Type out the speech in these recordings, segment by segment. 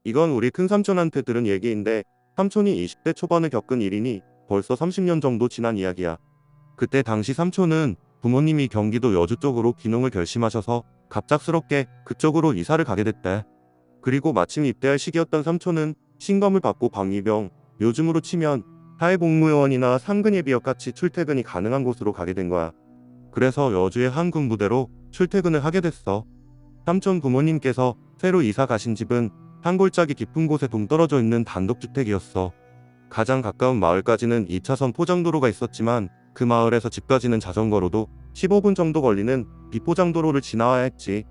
이건 우리 큰삼촌한테 들은 얘기인데 삼촌이 20대 초반에 겪은 일이니 벌써 30년 정도 지난 이야기야. 그때 당시 삼촌은 부모님이 경기도 여주 쪽으로 귀농을 결심하셔서 갑작스럽게 그쪽으로 이사를 가게 됐대. 그리고 마침 입대할 시기였던 삼촌은 신검을 받고 방위병, 요즘으로 치면 사회복무요원이나 상근예비역같이 출퇴근이 가능한 곳으로 가게 된 거야. 그래서 여주의 한 군부대로 출퇴근을 하게 됐어. 삼촌 부모님께서 새로 이사 가신 집은 한 골짜기 깊은 곳에 동떨어져 있는 단독주택이었어. 가장 가까운 마을까지는 2차선 포장도로가 있었지만 그 마을에서 집까지는 자전거로도 15분 정도 걸리는 비포장도로를 지나와야 했지.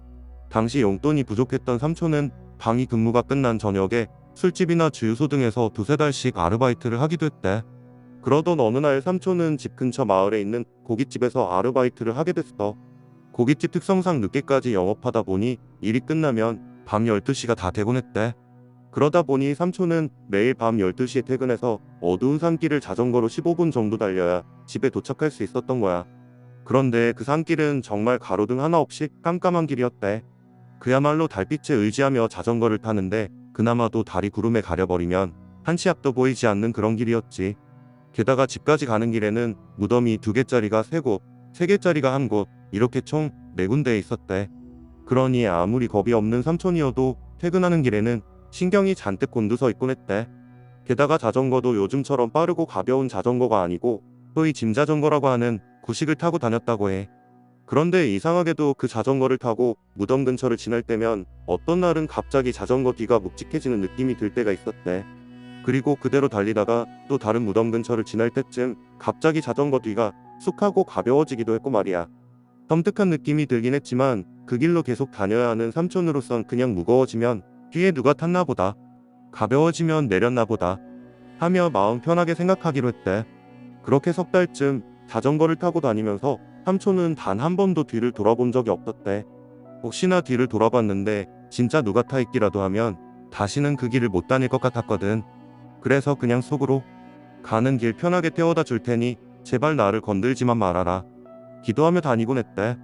당시 용돈이 부족했던 삼촌은 방위 근무가 끝난 저녁에 술집이나 주유소 등에서 두세 달씩 아르바이트를 하기도 했대. 그러던 어느 날 삼촌은 집 근처 마을에 있는 고깃집에서 아르바이트를 하게 됐어. 고깃집 특성상 늦게까지 영업하다 보니 일이 끝나면 밤 12시가 다 되곤 했대. 그러다 보니 삼촌은 매일 밤 12시에 퇴근해서 어두운 산길을 자전거로 15분 정도 달려야 집에 도착할 수 있었던 거야. 그런데 그 산길은 정말 가로등 하나 없이 깜깜한 길이었대. 그야말로 달빛에 의지하며 자전거를 타는데 그나마도 달이 구름에 가려버리면 한 치 앞도 보이지 않는 그런 길이었지. 게다가 집까지 가는 길에는 무덤이 2개짜리가 3곳, 3개짜리가 1곳, 이렇게 총 4군데에 있었대. 그러니 아무리 겁이 없는 삼촌이어도 퇴근하는 길에는 신경이 잔뜩 곤두서 있곤 했대. 게다가 자전거도 요즘처럼 빠르고 가벼운 자전거가 아니고 소위 짐자전거라고 하는 구식을 타고 다녔다고 해. 그런데 이상하게도 그 자전거를 타고 무덤 근처를 지날 때면 어떤 날은 갑자기 자전거 뒤가 묵직해지는 느낌이 들 때가 있었대. 그리고 그대로 달리다가 또 다른 무덤 근처를 지날 때쯤 갑자기 자전거 뒤가 쑥하고 가벼워지기도 했고 말이야. 섬뜩한 느낌이 들긴 했지만 그 길로 계속 다녀야 하는 삼촌으로선 그냥 무거워지면 뒤에 누가 탔나 보다, 가벼워지면 내렸나 보다 하며 마음 편하게 생각하기로 했대. 그렇게 석 달쯤 자전거를 타고 다니면서 삼촌은 단 한 번도 뒤를 돌아본 적이 없었대. 혹시나 뒤를 돌아봤는데 진짜 누가 타 있기라도 하면 다시는 그 길을 못 다닐 것 같았거든. 그래서 그냥 속으로 가는 길 편하게 태워다 줄 테니 제발 나를 건들지만 말아라 기도하며 다니곤 했대.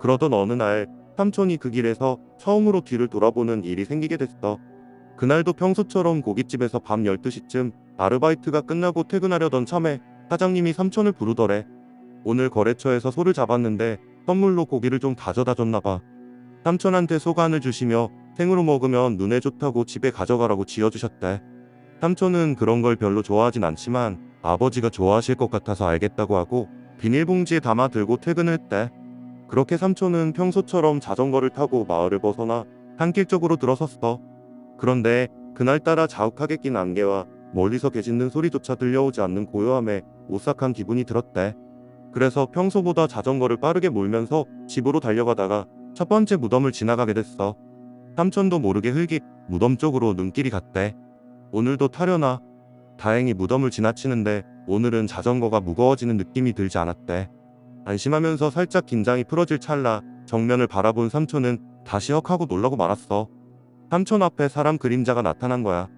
그러던 어느 날 삼촌이 그 길에서 처음으로 뒤를 돌아보는 일이 생기게 됐어. 그날도 평소처럼 고깃집에서 밤 12시쯤 아르바이트가 끝나고 퇴근하려던 참에 사장님이 삼촌을 부르더래. 오늘 거래처에서 소를 잡았는데 선물로 고기를 좀 가져다 줬나봐. 삼촌한테 소간을 주시며 생으로 먹으면 눈에 좋다고 집에 가져가라고 지어주셨대. 삼촌은 그런 걸 별로 좋아하진 않지만 아버지가 좋아하실 것 같아서 알겠다고 하고 비닐봉지에 담아 들고 퇴근을 했대. 그렇게 삼촌은 평소처럼 자전거를 타고 마을을 벗어나 산길 쪽으로 들어섰어. 그런데 그날따라 자욱하게 낀 안개와 멀리서 개 짖는 소리조차 들려오지 않는 고요함에 오싹한 기분이 들었대. 그래서 평소보다 자전거를 빠르게 몰면서 집으로 달려가다가 첫 번째 무덤을 지나가게 됐어. 삼촌도 모르게 흘깃 무덤 쪽으로 눈길이 갔대. 오늘도 타려나? 다행히 무덤을 지나치는데 오늘은 자전거가 무거워지는 느낌이 들지 않았대. 안심하면서 살짝 긴장이 풀어질 찰나 정면을 바라본 삼촌은 다시 헉하고 놀라고 말았어. 삼촌 앞에 사람 그림자가 나타난 거야.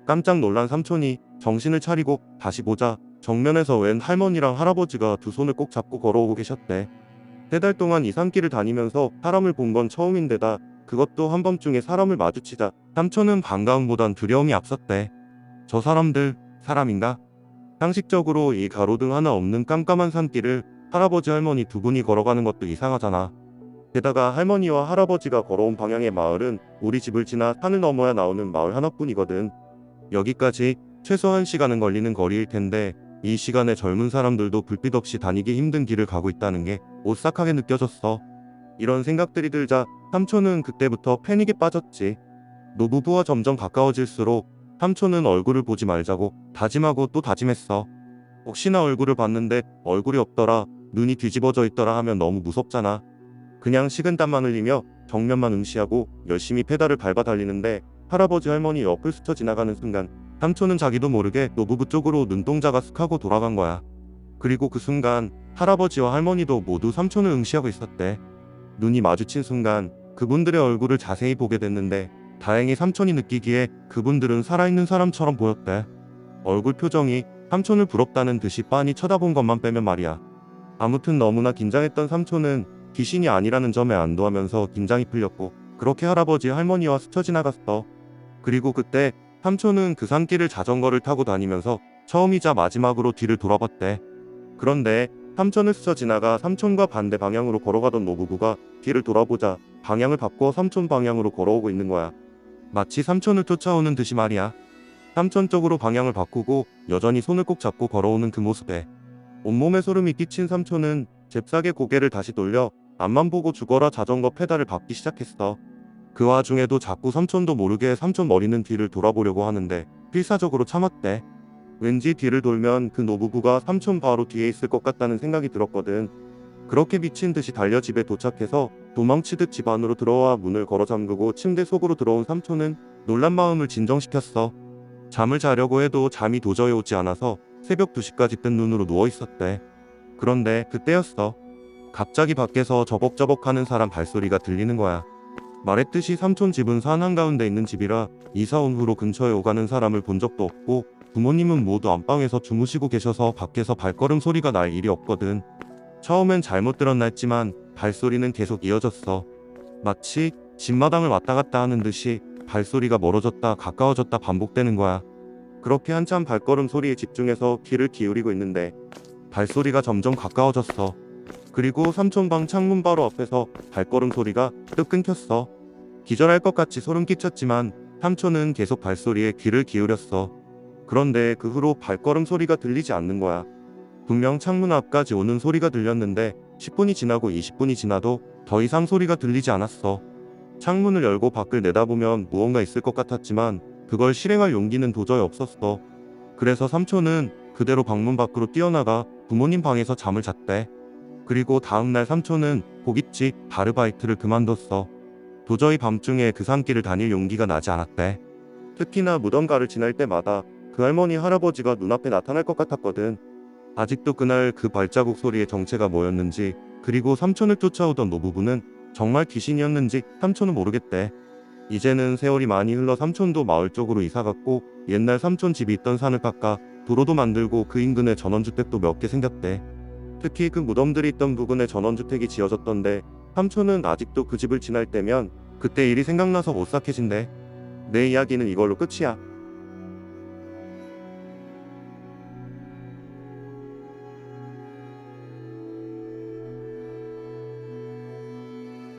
깜짝 놀란 삼촌이 정신을 차리고 다시 보자 정면에서 웬 할머니랑 할아버지가 두 손을 꼭 잡고 걸어오고 계셨대. 3달 동안 이 산길을 다니면서 사람을 본 건 처음인데다 그것도 한밤중에 사람을 마주치자 삼촌은 반가움보단 두려움이 앞섰대. 저 사람들 사람인가? 상식적으로 이 가로등 하나 없는 깜깜한 산길을 할아버지 할머니 두 분이 걸어가는 것도 이상하잖아. 게다가 할머니와 할아버지가 걸어온 방향의 마을은 우리 집을 지나 산을 넘어야 나오는 마을 하나뿐이거든. 여기까지 최소 1시간은 걸리는 거리일 텐데 이 시간에 젊은 사람들도 불빛 없이 다니기 힘든 길을 가고 있다는 게 오싹하게 느껴졌어. 이런 생각들이 들자 삼촌은 그때부터 패닉에 빠졌지. 노부부와 점점 가까워질수록 삼촌은 얼굴을 보지 말자고 다짐하고 또 다짐했어. 혹시나 얼굴을 봤는데 얼굴이 없더라, 눈이 뒤집어져 있더라 하면 너무 무섭잖아. 그냥 식은땀만 흘리며 정면만 응시하고 열심히 페달을 밟아 달리는데 할아버지 할머니 옆을 스쳐 지나가는 순간 삼촌은 자기도 모르게 노부부 쪽으로 눈동자가 쓱 하고 돌아간 거야. 그리고 그 순간 할아버지와 할머니도 모두 삼촌을 응시하고 있었대. 눈이 마주친 순간 그분들의 얼굴을 자세히 보게 됐는데 다행히 삼촌이 느끼기에 그분들은 살아있는 사람처럼 보였대. 얼굴 표정이 삼촌을 부럽다는 듯이 빤히 쳐다본 것만 빼면 말이야. 아무튼 너무나 긴장했던 삼촌은 귀신이 아니라는 점에 안도하면서 긴장이 풀렸고 그렇게 할아버지 할머니와 스쳐 지나갔어. 그리고 그때 삼촌은 그 산길을 자전거를 타고 다니면서 처음이자 마지막으로 뒤를 돌아봤대. 그런데 삼촌을 스쳐 지나가 삼촌과 반대 방향으로 걸어가던 노부부가 뒤를 돌아보자 방향을 바꿔 삼촌 방향으로 걸어오고 있는 거야. 마치 삼촌을 쫓아오는 듯이 말이야. 삼촌 쪽으로 방향을 바꾸고 여전히 손을 꼭 잡고 걸어오는 그 모습에 온몸에 소름이 끼친 삼촌은 잽싸게 고개를 다시 돌려 앞만 보고 죽어라 자전거 페달을 밟기 시작했어. 그 와중에도 자꾸 삼촌도 모르게 삼촌 머리는 뒤를 돌아보려고 하는데 필사적으로 참았대. 왠지 뒤를 돌면 그 노부부가 삼촌 바로 뒤에 있을 것 같다는 생각이 들었거든. 그렇게 미친 듯이 달려 집에 도착해서 도망치듯 집 안으로 들어와 문을 걸어 잠그고 침대 속으로 들어온 삼촌은 놀란 마음을 진정시켰어. 잠을 자려고 해도 잠이 도저히 오지 않아서 새벽 2시까지 뜬 눈으로 누워 있었대. 그런데 그때였어. 갑자기 밖에서 저벅저벅하는 사람 발소리가 들리는 거야. 말했듯이 삼촌 집은 산 한가운데 있는 집이라 이사 온 후로 근처에 오가는 사람을 본 적도 없고 부모님은 모두 안방에서 주무시고 계셔서 밖에서 발걸음 소리가 날 일이 없거든. 처음엔 잘못 들었나 했지만 발소리는 계속 이어졌어. 마치 집마당을 왔다 갔다 하는 듯이 발소리가 멀어졌다 가까워졌다 반복되는 거야. 그렇게 한참 발걸음 소리에 집중해서 귀를 기울이고 있는데 발소리가 점점 가까워졌어. 그리고 삼촌 방 창문 바로 앞에서 발걸음 소리가 뚝 끊겼어. 기절할 것 같이 소름 끼쳤지만 삼촌은 계속 발소리에 귀를 기울였어. 그런데 그 후로 발걸음 소리가 들리지 않는 거야. 분명 창문 앞까지 오는 소리가 들렸는데 10분이 지나고 20분이 지나도 더 이상 소리가 들리지 않았어. 창문을 열고 밖을 내다보면 무언가 있을 것 같았지만 그걸 실행할 용기는 도저히 없었어. 그래서 삼촌은 그대로 방문 밖으로 뛰어나가 부모님 방에서 잠을 잤대. 그리고 다음날 삼촌은 고깃집 아르바이트를 그만뒀어. 도저히 밤중에 그 산길을 다닐 용기가 나지 않았대. 특히나 무덤가를 지날 때마다 그 할머니 할아버지가 눈앞에 나타날 것 같았거든. 아직도 그날 그 발자국 소리의 정체가 뭐였는지 그리고 삼촌을 쫓아오던 노부부는 정말 귀신이었는지 삼촌은 모르겠대. 이제는 세월이 많이 흘러 삼촌도 마을 쪽으로 이사갔고 옛날 삼촌 집이 있던 산을 깎아 도로도 만들고 그 인근에 전원주택도 몇 개 생겼대. 특히 그 무덤들이 있던 부근에 전원주택이 지어졌던데 삼촌은 아직도 그 집을 지날 때면 그때 일이 생각나서 오싹해진대. 내 이야기는 이걸로 끝이야.